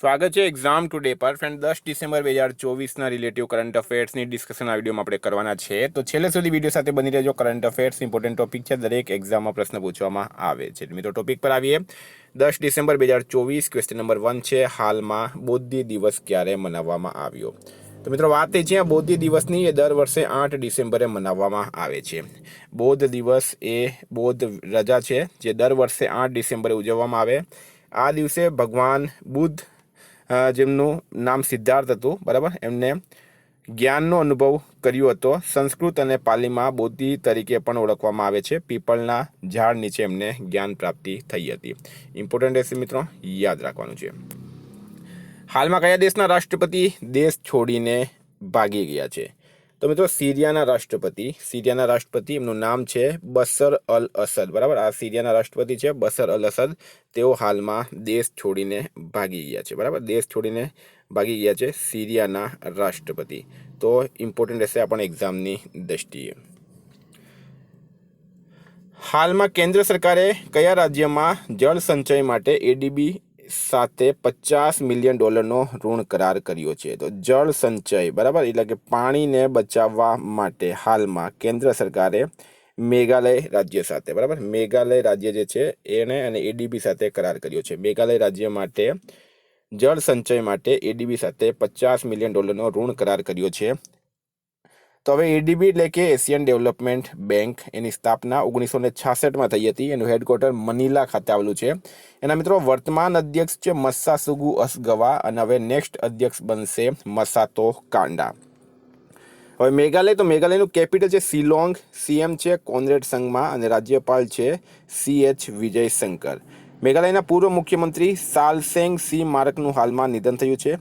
સ્વાગત છે exam today પર ફ્રેન્ડ 10 ડિસેમ્બર 2024ના રિલેટિવ કરંટ અફેર્સની ડિસ્કશન આ વિડીયોમાં આપણે કરવાના છે. તો છેલ્લે સુધી વિડીયો સાથે બની રહેજો. કરંટ અફેર્સ ઇમ્પોર્ટન્ટ ટોપિક છે, દરેક એક્ઝામમાં પ્રશ્ન પૂછવામાં આવે છે. મિત્રો ટોપિક પર આવીએ. 10 ડિસેમ્બર 2024 ક્વેશ્ચન નંબર 1 છે, હાલમાં બૌદ્ધ દિવસ ક્યારે મનાવવામાં આવ્યો? તો મિત્રો વાત એ છે બૌદ્ધ દિવસની, એ દર વર્ષે 8 ડિસેમ્બરે મનાવવામાં આવે છે. બૌદ્ધ દિવસ એ બૌદ્ધ રજા છે જે દર વર્ષે 8 ડિસેમ્બરે ઉજવવામાં આવે. આ દિવસે ભગવાન બુદ્ધ, જેમનું નામ સિદ્ધાર્થ હતું, બરાબર, એમને જ્ઞાનનો અનુભવ કર્યો હતો. સંસ્કૃત અને પાલીમાં બૌદ્ધિ તરીકે પણ ઓળખવામાં આવે છે. પીપળના ઝાડ નીચે એમને જ્ઞાન પ્રાપ્તિ થઈ હતી. ઇમ્પોર્ટન્ટ રહેશે મિત્રો, યાદ રાખવાનું છે. હાલમાં કયા દેશના રાષ્ટ્રપતિ દેશ છોડીને ભાગી ગયા છે? તો મિત્રો સિરિયાના રાષ્ટ્રપતિ, એમનું નામ છે બશર અલ અસદ, બરાબર. આ સિરિયાના રાષ્ટ્રપતિ છે બશર અલ અસદ. તેઓ હાલમાં દેશ છોડીને ભાગી ગયા છે, બરાબર. દેશ છોડીને ભાગી ગયા છે સિરિયાના રાષ્ટ્રપતિ. તો ઇમ્પોર્ટન્ટ રહેશે આપણા એક્ઝામની દ્રષ્ટિએ. હાલમાં કેન્દ્ર સરકારે કયા રાજ્યમાં જળ સંચય માટે એડીબી સાથે $50 મિલિયન ઋણ કરાર કર્યો છે? તો જળ સંચય, બરાબર, એટલે કે પાણીને બચાવવા માટે હાલમાં કેન્દ્ર સરકારે મેઘાલય રાજ્ય સાથે, બરાબર, મેઘાલય રાજ્ય જે છે એને અને એડીબી સાથે કરાર કર્યો છે. મેઘાલય રાજ્ય માટે જળ સંચય માટે એડીબી સાથે $50 મિલિયન ઋણ કરાર કર્યો છે. તો હવે એડીબી એટલે કે એશિયન ડેવલપમેન્ટ બેંક, એની સ્થાપના 1966માં થઈ હતી. એનું હેડક્વાર્ટર મનીલા ખાતે આવેલું છે. એના મિત્રો વર્તમાન અધ્યક્ષ છે મસ્સાસુગુ અસગવા, અને હવે નેક્સ્ટ અધ્યક્ષ બનશે મસાતો કાંડા. હવે મેઘાલયનું કેપિટલ છે શિલોંગ, સીએમ છે કોનરેડ સંગમા અને રાજ્યપાલ છે CH વિજયશંકર. મેઘાલયના પૂર્વ મુખ્યમંત્રી સાલસેંગ સી મારકનું હાલમાં નિધન થયું છે.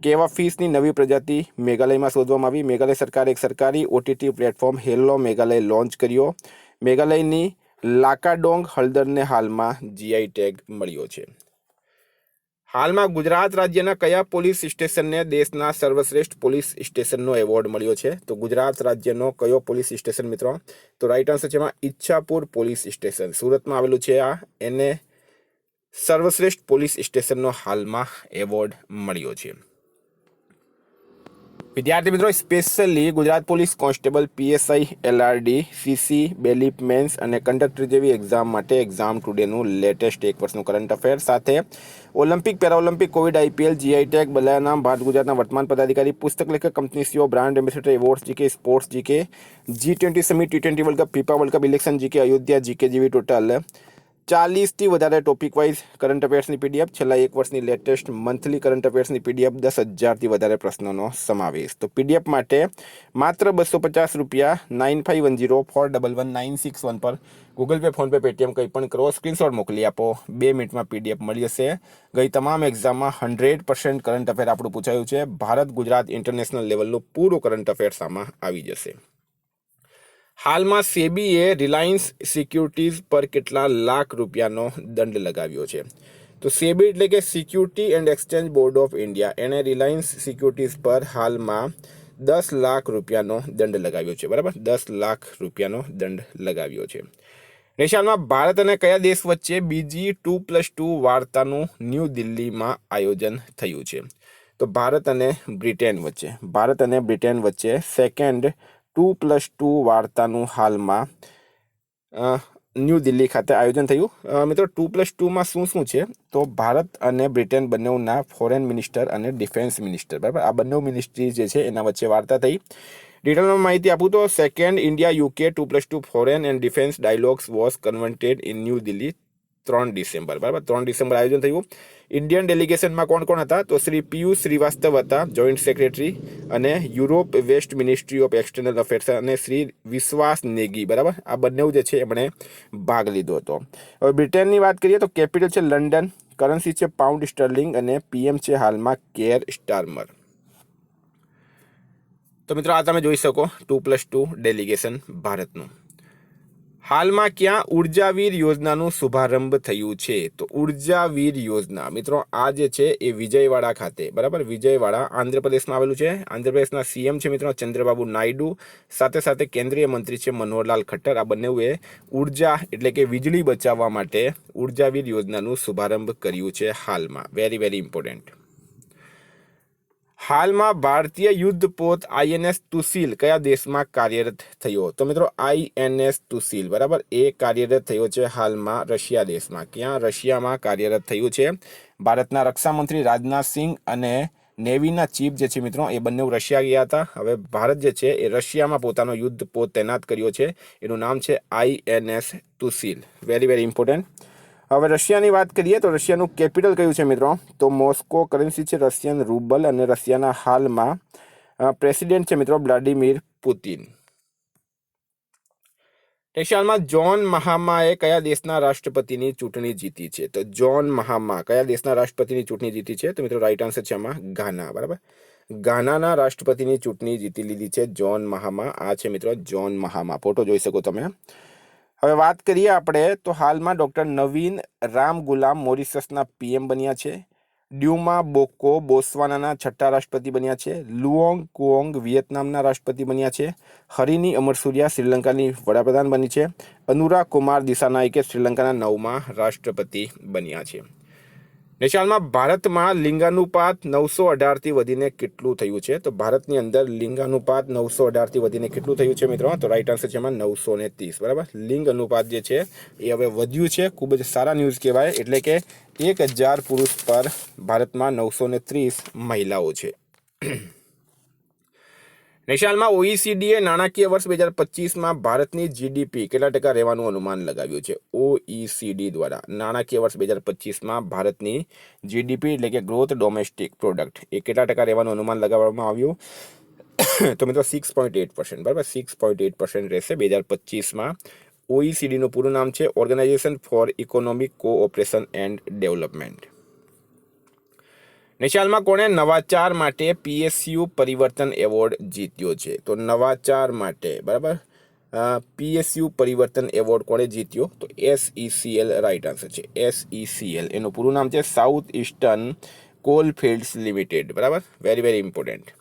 કેવા ફિશની નવી પ્રજાતિ મેઘાલયમાં શોધવામાં આવી. મેઘાલય સરકારે એક સરકારી OTT platform hello Meghalaya launch કર્યો. મેઘાલયની લાકાડોંગ હળદરને હાલમાં જીઆઈ ટેગ મળ્યો છે. હાલમાં ગુજરાત રાજ્યના કયા પોલીસ સ્ટેશનને દેશના સર્વશ્રેષ્ઠ પોલીસ સ્ટેશનનો એવોર્ડ મળ્યો છે? તો ગુજરાત રાજ્યનો કયો પોલીસ સ્ટેશન મિત્રો? તો રાઈટ આન્સર છે એમાં ઈચ્છાપુર પોલીસ સ્ટેશન, સુરતમાં આવેલું છે. એને સર્વશ્રેષ્ઠ પોલીસ સ્ટેશનનો હાલમાં એવોર્ડ મળ્યો છે. વિદ્યાર્થી મિત્રો, specially Gujarat police constable, PSI, LRD, CC, bailiff mains અને કંડક્ટર જેવી એક્ઝામ માટે એક્ઝામ ટુડેનું લેટેસ્ટ 1 વર્ષનું કરંટ અફેર સાથે Olympic, Paralympic, Covid, IPL, GI tag, બલાનામ, ભારત ગુજરાતના વર્તમાન પદાધિકારી, પુસ્તક લેખક, company CEO, brand ambassador, awards GK, sports GK, G20 summit, T20 world cup, FIFA world cup, election GK, Ayodhya GK જેવી ટોટલ 40થી વધારે ટોપિક વાઇઝ કરંટ અફેર્સની પીડીએફ, છેલ્લા 1 વર્ષની લેટેસ્ટ મંથલી કરંટ અફેર્સની પીડીએફ, 10,000થી વધારે પ્રશ્નોનો સમાવેશ. તો પીડીએફ માટે માત્ર ₹250 9510411961 પર ગૂગલ પે, ફોનપે, પેટીએમ કંઈ પણ કરો, સ્ક્રીનશોટ મોકલી આપો. 2 મિનિટમાં પીડીએફ મળી જશે. ગઈ તમામ એક્ઝામમાં 100% કરંટ અફેર આપણું પૂછાયું છે. ભારત ગુજરાત ઇન્ટરનેશનલ લેવલનું પૂરું કરંટ અફેર્સ આમાં આવી જશે. હાલમાં સેબીએ રિલાયન્સ સિક્યુરિટીઝ પર કેટલા લાખ રૂપિયાનો દંડ લગાવ્યો છે? તો સેબી એટલે કે security and exchange board of India, એણે રિલાયન્સ સિક્યુરિટીઝ પર હાલમાં 10 લાખ રૂપિયાનો દંડ લગાવ્યો છે, બરાબર. 10 લાખ રૂપિયાનો દંડ લગાવ્યો છે. નેશનમાં ભારત અને કયા દેશ વચ્ચે બીજી 2+2 વાર્તાનું ન્યૂ દિલ્હીમાં આયોજન થયું છે? તો ભારત અને બ્રિટેન વચ્ચે સેકન્ડ 2+2 વાર્તાનું હાલમાં ન્યૂ દિલ્હી ખાતે આયોજન થયું. મિત્રો 2+2માં શું છે? તો ભારત અને બ્રિટન બંનેના ફોરેન મિનિસ્ટર અને ડિફેન્સ મિનિસ્ટર, બરાબર, આ બંને મિનિસ્ટ્રી જે છે એના વચ્ચે વાર્તા થઈ. ડિટેલમાં માહિતી આપું તો second India UK 2+2 foreign and defence dialogues was converted in new Delhi 3 December, બરાબર. 3 ડિસેમ્બર આયોજન થયું. ઇન્ડિયન ડેલિગેશનમાં કોણ હતા? તો શ્રી પિયુષ શ્રીવાસ્તવ હતા, જોઈન્ટ સેક્રેટરી, અને Europe west ministry of external affairs અને શ્રી વિશ્વાસ નેગી, બરાબર, આ બંને જે છે એમણે ભાગ લીધો હતો. હવે બ્રિટનની વાત કરીએ તો કેપિટલ છે લંડન, કરન્સી છે પાઉન્ડ સ્ટર્લિંગ અને PM છે હાલમાં કેર સ્ટારમર. તો મિત્રો આ તમે જોઈ શકો 2+2 ડેલિગેશન ભારતનું. હાલમાં ક્યાં ઉર્જાવીર યોજનાનું શુભારંભ થયું છે? તો ઉર્જાવીર યોજના મિત્રો આ જે છે એ વિજયવાડા ખાતે, બરાબર, વિજયવાડા આંધ્રપ્રદેશમાં આવેલું છે. આંધ્રપ્રદેશના CM છે મિત્રો ચંદ્રબાબુ નાયડુ, સાથે કેન્દ્રીય મંત્રી છે મનોહરલાલ ખટ્ટર. આ બંનેએ ઉર્જા એટલે કે વીજળી બચાવવા માટે ઉર્જાવીર યોજનાનું શુભારંભ કર્યું છે હાલમાં. Very important. હાલમાં ભારતીય યુદ્ધપોત આઈએનએસ તુસીલ કયા દેશમાં કાર્યરત થયો? તો મિત્રો આઈએનએસ તુસીલ બરાબર એ કાર્યરત થયો છે હાલમાં રશિયા દેશમાં. ક્યાં? રશિયામાં કાર્યરત થયું છે. ભારતના રક્ષામંત્રી રાજનાથસિંહ અને નેવીના ચીફ જે છે મિત્રો એ બંને રશિયા ગયા હતા. હવે ભારત જે છે એ રશિયામાં પોતાનો યુદ્ધપોત તૈનાત કર્યો છે. એનું નામ છે INS Tushil. Very very important. હવે રશિયાની વાત કરીએ તો રશિયાનું કેપિટલ કયું છે મિત્રો? તો મોસ્કો. કરન્સી છે રશિયન રૂબલ અને રશિયાના હાલમાં પ્રેસિડેન્ટ છે મિત્રો વ્લાડિમીર પુતિન. હાલમાં જોન મહામાએ કયા દેશના રાષ્ટ્રપતિની ચૂંટણી જીતી છે? તો જોન મહામા કયા દેશના રાષ્ટ્રપતિની ચૂંટણી જીતી છે? તો મિત્રો રાઈટ આન્સર છે આમાં ગાના. બરાબર, ગાનાના રાષ્ટ્રપતિની ચૂંટણી જીતી લીધી છે જોન મહામા. આ છે મિત્રો જોન મહામા. ફોટો જોઈ શકો તમે. હવે વાત કરીએ આપણે તો હાલમાં ડૉક્ટર નવીન રામગુલામ મોરિશસના પીએમ બન્યા છે. ડ્યુમા બોકો બોસ્વાનાના છઠ્ઠા રાષ્ટ્રપતિ બન્યા છે. લુઓંગ કુઓંગ વિયેતનામના રાષ્ટ્રપતિ બન્યા છે. હરિની અમરસુરિયા શ્રીલંકાની વડાપ્રધાન બની છે. અનુરા કુમાર દિસાનાયકે શ્રીલંકાના 9મા રાષ્ટ્રપતિ બન્યા છે. નેશાલમાં ભારતમાં લિંગાનુપાત 918થી વધીને કેટલું થયું છે? તો ભારતની અંદર લિંગાનુપાત 918થી વધીને કેટલું થયું છે મિત્રો? તો રાઈટ આન્સર છે એમાં 930. બરાબર, લિંગ અનુપાત જે છે એ હવે વધ્યું છે. ખૂબ જ સારા ન્યૂઝ કહેવાય. એટલે કે 1000 પુરુષ પર ભારતમાં 930 મહિલાઓ છે. નેશાલમાં ઓઈસીડીએ નાણાકીય વર્ષ 2025માં ભારતની જીડીપી કેટલા ટકા રહેવાનું અનુમાન લગાવ્યું છે? ઓઈસીડી દ્વારા નાણાકીય વર્ષ 2025માં ભારતની જીડીપી એટલે કે ગ્રોથ ડોમેસ્ટિક પ્રોડક્ટ એ કેટલા ટકા રહેવાનું અનુમાન લગાવવામાં આવ્યું? તો મિત્રો 6.8%. બરાબર, 6.8% રહેશે 2025માં. ઓઈસીડીનું પૂરું નામ છે organisation for economic cooperation and development. નેશાલમાં કોણે નવાચાર માટે પીએસયુ પરિવર્તન એવોર્ડ જીત્યો છે? તો નવાચાર માટે બરાબર પીએસયુ પરિવર્તન એવોર્ડ કોણે જીત્યો? તો SECL રાઈટ આન્સર છે. SECL એનું પૂરું નામ છે સાઉથ ઇસ્ટર્ન કોલફિલ્ડ્સ લિમિટેડ. બરાબર, વેરી વેરી ઇમ્પોર્ટન્ટ.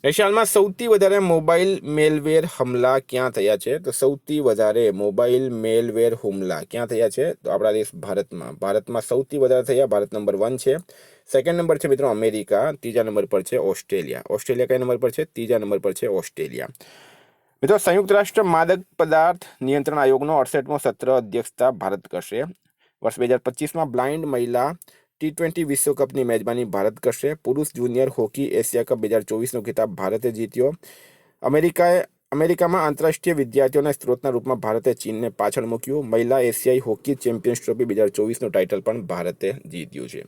નેશાલમાં સૌથી વધારે મોબાઈલ મેલવેર હુમલા ક્યાં થયા છે? તો સૌથી વધારે મોબાઈલ મેલવેર હુમલા ક્યાં થયા છે? તો આપણા દેશ ભારતમાં. ભારતમાં સૌથી વધારે થયા. ભારત નંબર 1 છે. સેકન્ડ નંબર છે મિત્રો અમેરિકા. ત્રીજા નંબર પર છે ઓસ્ટ્રેલિયા. ઓસ્ટ્રેલિયા કયા નંબર પર છે? ત્રીજા નંબર પર છે ઓસ્ટ્રેલિયા. મિત્રો સંયુક્ત રાષ્ટ્ર માદક પદાર્થ નિયંત્રણ આયોગનો 68મો સત્ર અધ્યક્ષતા ભારત કરશે. વર્ષ 2025માં બ્લાઇન્ડ મહિલા T20 વિશ્વકપની મેજબાની ભારત કરશે. પુરુષ જુનિયર હોકી એશિયા કપ 2024નો ખિતાબ ભારતે જીત્યો. અમેરિકામાં આંતરરાષ્ટ્રીય વિદ્યાર્થીઓના સ્ત્રોતના રૂપમાં ભારતે ચીનને પાછળ મૂક્યું. મહિલા એશિયાઈ હોકી ચેમ્પિયન્સ ટ્રોફી 2024નું ટાઇટલ પણ ભારતે જીત્યું છે.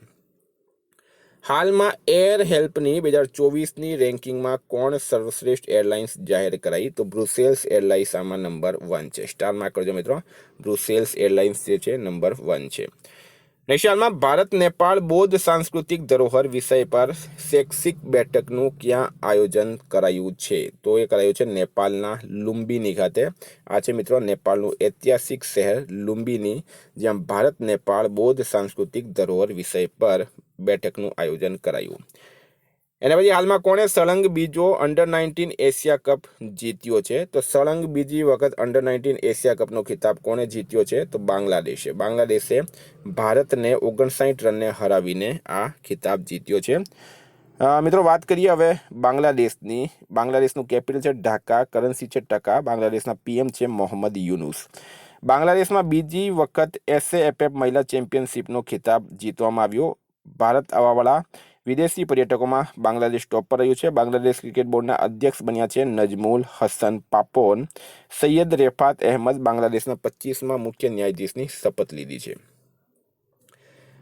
હાલમાં એર હેલ્પની 2024ની રેન્કિંગમાં કોણ સર્વશ્રેષ્ઠ એરલાઇન્સ જાહેર કરાઈ? તો બ્રુસેલ્સ એરલાઇન્સ આમાં નંબર 1 છે. સ્ટાર માર્ક કરજો મિત્રો. બ્રુસેલ્સ એરલાઇન્સ જે છે નંબર 1 છે. નેશાલમાં ભારત નેપાળ બૌદ્ધ સાંસ્કૃતિક ધરોહર વિષય પર શૈક્ષિક બેઠકનું ક્યાં આયોજન કરાયું છે? તો એ કરાયું છે નેપાળના લુંબિની ખાતે. આ છે મિત્રો નેપાળનું ઐતિહાસિક શહેર લુંબિની, જ્યાં ભારત નેપાળ બૌદ્ધ સાંસ્કૃતિક ધરોહર વિષય પર બેઠકનું આયોજન કરાયું. એના પછી હાલમાં કોણે સળંગ બીજો અંડર-19 એશિયા કપ જીત્યો છે? તો સળંગ બીજી વખત અંડર-19 એશિયા કપનો ખિતાબ કોણે જીત્યો છે? તો બાંગ્લાદેશે. બાંગ્લાદેશે ભારતને 59 રનને હરાવીને આ ખિતાબ જીત્યો છે. મિત્રો વાત કરીએ હવે બાંગ્લાદેશની. બાંગ્લાદેશનું કેપિટલ છે ઢાકા. કરન્સી છે ટકા. બાંગ્લાદેશના પીએમ છે મોહમ્મદ યુનુસ. બાંગ્લાદેશમાં બીજી વખત SAFF મહિલા ચેમ્પિયનશિપનો ખિતાબ જીતવામાં આવ્યો. ભારત આવવાવાળા વિદેશી પર્યટકોમાં બાંગ્લાદેશ ટોપ પર રહ્યું છે. બાંગ્લાદેશ ક્રિકેટ બોર્ડના અધ્યક્ષ બન્યા છે નજમુલ હસન પાપોન. સૈયદ રેફાત અહેમદ બાંગ્લાદેશના 25મા મુખ્ય ન્યાયાધીશની શપથ લીધી છે.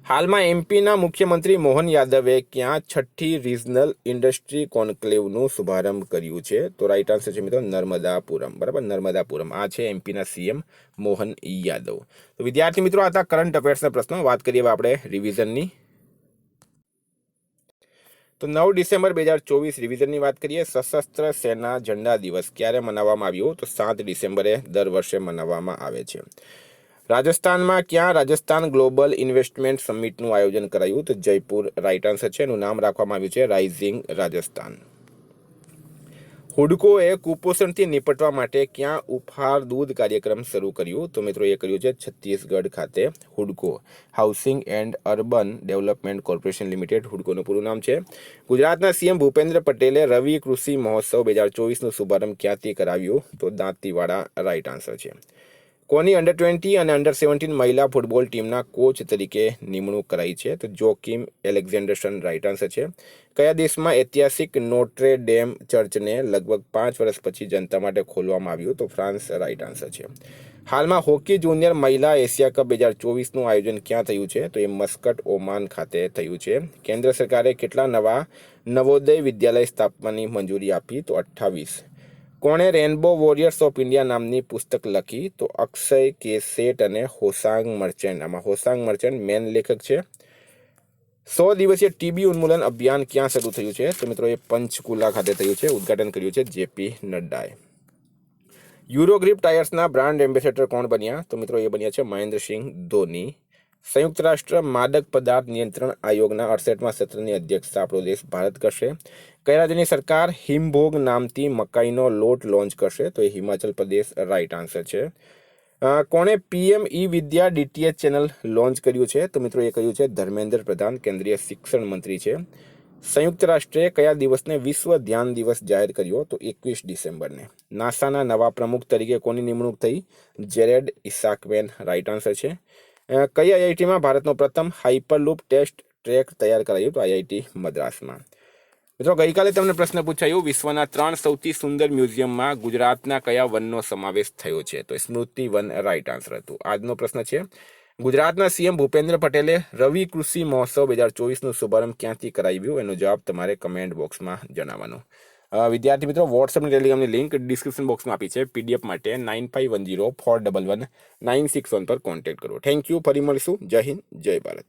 હાલમાં એમપીના મુખ્યમંત્રી મોહન યાદવે ક્યાં 6ઠ્ઠી રિજનલ ઇન્ડસ્ટ્રી કોન્ક્લેવનું શુભારંભ કર્યું છે? તો રાઈટ આન્સર છે મિત્રો નર્મદાપુરમ. બરાબર, નર્મદાપુરમ. આ છે એમપીના CM મોહન યાદવ. તો વિદ્યાર્થી મિત્રો આ હતા કરંટ અફેર્સના પ્રશ્નો. વાત કરીએ આપણે રિવિઝનની. તો 9 ડિસેમ્બર 2024 રિવિઝનની વાત કરીએ. સશસ્ત્ર સેના ઝંડા દિવસ ક્યારે મનાવવામાં આવ્યો? તો 7 ડિસેમ્બરે દર વર્ષે મનાવવામાં આવે છે. રાજસ્થાનમાં ક્યાં રાજસ્થાન ગ્લોબલ ઇન્વેસ્ટમેન્ટ સમિટનું આયોજન કરાયું? તો જયપુર રાઈટ આન્સર છે. એનું નામ રાખવામાં આવ્યું છે રાઇઝિંગ રાજસ્થાન. હુડકોએ કુપોષણથી નિપટવા માટે ક્યાં ઉપહાર દૂધ કાર્યક્રમ શરૂ કર્યું? તો મિત્રો એ કર્યું છે છત્તીસગઢ ખાતે. Hudco housing and urban development corporation limited, હુડકોનું પૂરું નામ છે. ગુજરાતના સીએમ ભૂપેન્દ્ર પટેલે રવિ કૃષિ મહોત્સવ 2024નો શુભારંભ ક્યાંથી કરાવ્યો? તો દાંતીવાડા રાઇટ આન્સર છે. કોની અંડર-20 અને અંડર-17 મહિલા ફૂટબોલ ટીમના કોચ તરીકે નિમણૂક કરાઈ છે? તો જોકિમ એલેક્ઝાન્ડરસન રાઇટ આન્સર છે. કયા દેશમાં ઐતિહાસિક નોટ્રે ડેમ ચર્ચને લગભગ 5 વર્ષ પછી જનતા માટે ખોલવામાં આવ્યું? તો ફ્રાન્સ રાઇટ આન્સર છે. હાલમાં હોકી જુનિયર મહિલા એશિયા કપ 2024નું આયોજન ક્યાં થયું છે? તો એ મસ્કટ, ઓમાન ખાતે થયું છે. કેન્દ્ર સરકારે કેટલા નવા નવોદય વિદ્યાલય સ્થાપવાની મંજૂરી આપી? તો 28. કોણે રેનબો વોરિયર્સ ઓફ ઇન્ડિયા નામની પુસ્તક લખી? તો અક્ષય કે શેઠ અને હોસાંગ મર્ચન્ટ. આમાં હોસાંગ મર્ચન્ટ મેન લેખક છે. 100 દિવસીય ટીબી ઉન્મૂલન અભિયાન ક્યાં શરૂ થયું છે? તો મિત્રો એ પંચકુલા ખાતે થયું છે. ઉદ્ઘાટન કર્યું છે જેપી નડ્ડાએ. યુરોગ્રીપ ટાયર્સના બ્રાન્ડ એમ્બેસેડર કોણ બન્યા? તો મિત્રો એ બન્યા છે મહેન્દ્રસિંહ ધોની. સંયુક્ત રાષ્ટ્ર માદક પદાર્થ નિયંત્રણ આયોગના 68મા સત્રની અધ્યક્ષતા આપણો દેશ ભારત કરશે. કયા રાજ્યની સરકાર હિમભોગ નામથી મકાઈનો લોટ લોન્ચ કરશે? તો એ હિમાચલ પ્રદેશ રાઇટ આન્સર છે. કોણે પીએમ ઈ વિદ્યા ડીટીએચ ચેનલ લોન્ચ કર્યું છે? તો મિત્રો એ કર્યું છે ધર્મેન્દ્ર પ્રધાન, કેન્દ્રીય શિક્ષણ મંત્રી છે. સંયુક્ત રાષ્ટ્રે કયા દિવસને વિશ્વ ધ્યાન દિવસ જાહેર કર્યો? તો 21 ડિસેમ્બરને. નાસાના નવા પ્રમુખ તરીકે કોની નિમણૂક થઈ? જેરેડ ઇસાકમેન રાઇટ આન્સર છે. કઈ આઈઆઈટીમાં ભારતનો પ્રથમ હાઇપરલૂપ ટેસ્ટ ટ્રેક તૈયાર કરાયું? તો આઈઆઈટી મદ્રાસમાં. મિત્રો ગઈકાલે તમને પ્રશ્ન પૂછાયું વિશ્વના 3 સૌથી સુંદર મ્યુઝિયમમાં ગુજરાતના કયા વનનો સમાવેશ થયો છે? તો સ્મૃતિ વન રાઇટ આન્સર હતું. આજનો પ્રશ્ન છે ગુજરાતના સીએમ ભૂપેન્દ્ર પટેલે રવિ કૃષિ મહોત્સવ 2024નો શુભારંભ ક્યાંથી કરાવ્યું? એનો જવાબ તમારે કમેન્ટ બોક્સમાં જણાવવાનો. વિદ્યાર્થી મિત્રો વોટ્સઅપ અને ટેલિગ્રામની લિંક ડિસ્ક્રિપ્શન બોક્સમાં આપી છે. પીડીએફ માટે 9510411961 પર કોન્ટેક્ટ કરો. Thank you. ફરી મળીશું. જય હિન્દ, જય ભારત.